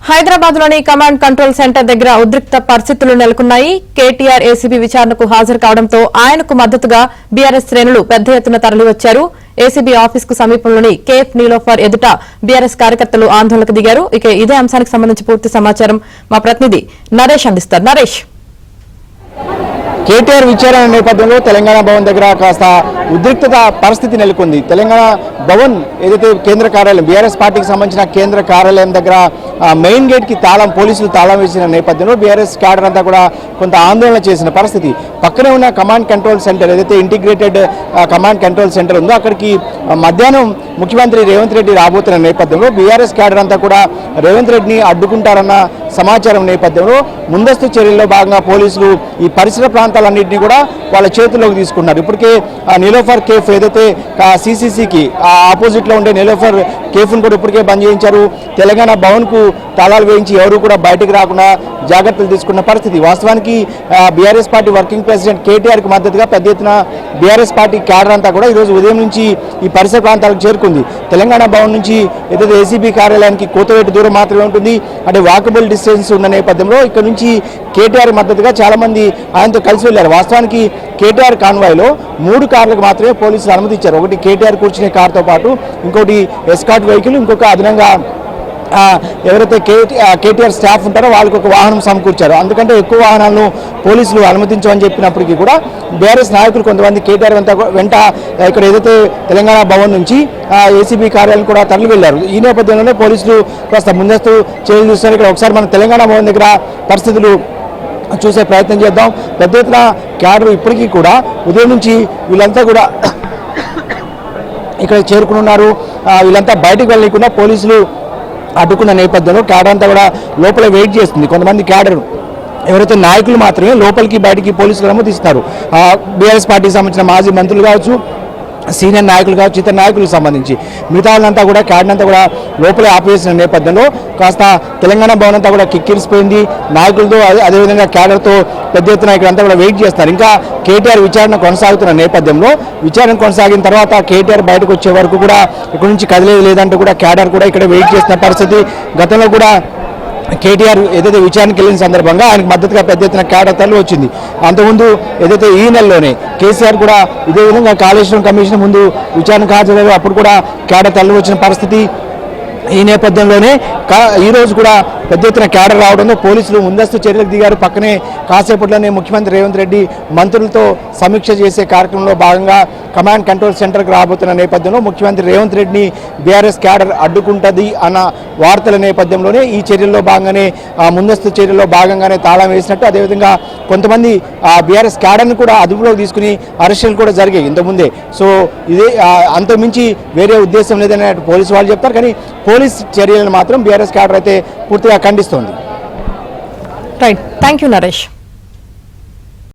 హైదరాబాద్లోని command control centre దగ్గర ఉద్రిక్త పరిస్థితులు నెలకొన్నాయి. కేటీఆర్ ఏసీబీ విచారణకు హాజరు కావడంతో ఆయనకు మద్దతుగా బీఆర్ఎస్ శ్రేణులు పెద్ద ఎత్తున తరలివచ్చారు. ఏసీబీ ఆఫీసుకు సమీపంలోని కేఫ్ నీలోఫర్ ఎదుట బీఆర్ఎస్ కార్యకర్తలు ఆందోళనకు దిగారు. ఇక ఇదే అంశానికి సంబంధించి పూర్తి సమాచారం మా ప్రతినిధి నరేష్ అందిస్తారు. నరేష్, కేటీఆర్ విచారణ నేపథ్యంలో తెలంగాణ భవన్ దగ్గర కాస్త ఉద్రిక్తత పరిస్థితి నెలకొంది. తెలంగాణ భవన్ ఏదైతే కేంద్ర కార్యాలయం బీఆర్ఎస్ పార్టీకి సంబంధించిన కేంద్ర కార్యాలయం దగ్గర మెయిన్ గేట్ కి పోలీసులు తాళం వేసిన నేపథ్యంలో బీఆర్ఎస్ క్యాడర్ అంతా కూడా కొంత ఆందోళన చేసిన పరిస్థితి. పక్కనే ఉన్న కమాండ్ కంట్రోల్ సెంటర్ ఏదైతే ఇంటిగ్రేటెడ్ కమాండ్ కంట్రోల్ సెంటర్ ఉందో అక్కడికి మధ్యాహ్నం ముఖ్యమంత్రి రేవంత్ రెడ్డి రాబోతున్న నేపథ్యంలో బీఆర్ఎస్ క్యాడర్ అంతా కూడా రేవంత్ రెడ్డిని అడ్డుకుంటారన్న సమాచారం నేపథ్యంలో ముందస్తు చర్యల్లో భాగంగా పోలీసులు ఈ పరిసర ప్రాంతాలన్నింటినీ కూడా వాళ్ళ చేతుల్లోకి తీసుకున్నారు. ఇప్పటికే నీలోఫర్ కేఫ్ ఏదైతే సిసిసికి ఆపోజిట్ లో ఉండే నీలోఫర్ కేఫ్ను కూడా ఇప్పటికే బంద్ చేయించారు. తెలంగాణ భవన్ కు తాళాలు వేయించి ఎవరు కూడా బయటకు రాకుండా జాగ్రత్తలు తీసుకున్న పరిస్థితి. వాస్తవానికి BRS party working president KTR కు మద్దతుగా పెద్ద ఎత్తున బీఆర్ఎస్ పార్టీ క్యాడర్ అంతా కూడా ఈరోజు ఉదయం నుంచి ఈ పరిసర ప్రాంతాలకు చేరుకుంది. తెలంగాణ భవన్ నుంచి ఏదైతే ఏసీబీ కార్యాలయానికి కోతవేటు దూరం మాత్రమే ఉంటుంది, అంటే వాకబుల్ డిస్టెన్స్ ఉన్న నేపథ్యంలో ఇక్కడ నుంచి కేటీఆర్ మద్దతుగా చాలా మంది ఆయనతో కలిసి వెళ్లారు. వాస్తవానికి కేటీఆర్ కాన్వాయ్లో 3 కార్లకు మాత్రమే పోలీసులు అనుమతి ఇచ్చారు. ఒకటి కేటీఆర్ కూర్చునే కార్తో పాటు ఇంకోటి ఎస్కాట్ వెహికల్, ఇంకొక అదనంగా ఎవరైతే కేటీఆర్ స్టాఫ్ ఉంటారో వాళ్ళకి ఒక వాహనం సమకూర్చారు. అందుకంటే ఎక్కువ వాహనాలను పోలీసులు అనుమతించమని చెప్పినప్పటికీ కూడా బీఆర్ఎస్ నాయకులు కొంతమంది కేటీఆర్ వెంట ఇక్కడ ఏదైతే తెలంగాణ భవన్ నుంచి ఏసీబీ కార్యాలయం కూడా తరలి వెళ్లారు. ఈ నేపథ్యంలోనే పోలీసులు కాస్త ముందస్తు చర్యలు చూస్తారు. ఇక్కడ ఒకసారి మన తెలంగాణ భవన్ దగ్గర పరిస్థితులు చూసే ప్రయత్నం చేద్దాం. పెద్ద ఎత్తున క్యాడర్ ఇప్పటికీ కూడా ఉదయం నుంచి వీళ్ళంతా కూడా ఇక్కడ చేరుకున్నారు. వీళ్ళంతా బయటకు వెళ్ళకుండా పోలీసులు అడ్డుకున్న నేపథ్యంలో క్యాడర్ అంతా కూడా లోపల వెయిట్ చేస్తుంది. కొంతమంది క్యాడర్ ఎవరైతే నాయకులు మాత్రమే లోపలికి బయటికి పోలీసులు అనుమతిస్తారు. బీఆర్ఎస్ పార్టీకి సంబంధించిన మాజీ మంత్రులు కావచ్చు, సీనియర్ నాయకులు కావచ్చు, ఇతర నాయకులకు సంబంధించి మిగతా వాళ్ళంతా కూడా క్యాడర్ అంతా కూడా లోపలే ఆపేసిన నేపథ్యంలో కాస్త తెలంగాణ భవన్ అంతా కూడా కిక్కిరిసిపోయింది. నాయకులతో అదేవిధంగా క్యాడర్తో పెద్ద ఎత్తున ఇక్కడంతా కూడా వెయిట్ చేస్తారు. ఇంకా కేటీఆర్ విచారణ కొనసాగుతున్న నేపథ్యంలో విచారణ కొనసాగిన తర్వాత కేటీఆర్ బయటకు వచ్చే వరకు కూడా ఇక్కడ నుంచి కదిలేదు లేదంటూ కూడా క్యాడర్ కూడా ఇక్కడ వెయిట్ చేస్తున్న పరిస్థితి. గతంలో కూడా కేటీఆర్ ఏదైతే విచారణకు వెళ్ళిన సందర్భంగా ఆయనకు మద్దతుగా పెద్ద ఎత్తున క్యాడర్ తరలి వచ్చింది. అంతకుముందు ఏదైతే ఈ నెలలోనే కేసీఆర్ కూడా ఇదే విధంగా కాళేశ్వరం కమిషన్ ముందు విచారణకు హాజరయ్యారు. అప్పుడు కూడా క్యాడర్ తరలి వచ్చిన పరిస్థితి. ఈ నేపథ్యంలోనే ఈరోజు కూడా పెద్ద ఎత్తున క్యాడర్ రావడంతో పోలీసులు ముందస్తు చర్యలకు దిగారు. పక్కనే కాసేపట్లోనే ముఖ్యమంత్రి రేవంత్ రెడ్డి మంత్రులతో సమీక్ష చేసే కార్యక్రమంలో భాగంగా కమాండ్ కంట్రోల్ సెంటర్కి రాబోతున్న నేపథ్యంలో ముఖ్యమంత్రి రేవంత్ రెడ్డిని బీఆర్ఎస్ క్యాడర్ అడ్డుకుంటుంది అన్న వార్తల నేపథ్యంలోనే ఈ చర్యల్లో భాగంగానే ముందస్తు చర్యల్లో భాగంగానే తాళం వేసినట్టు, అదేవిధంగా కొంతమంది బీఆర్ఎస్ క్యాడర్ని కూడా అదుపులోకి తీసుకుని అరెస్టులు కూడా జరిగాయి ఇంతకుముందే. సో ఇదే అంతకుమించి వేరే ఉద్దేశం లేదని పోలీసు వాళ్ళు చెప్తారు. కానీ పోలీస్ చర్యలను మాత్రం బీఆర్ఎస్ క్యాడర్ అయితే పూర్తిగా ఖండిస్తోంది. Right, thank you Naresh.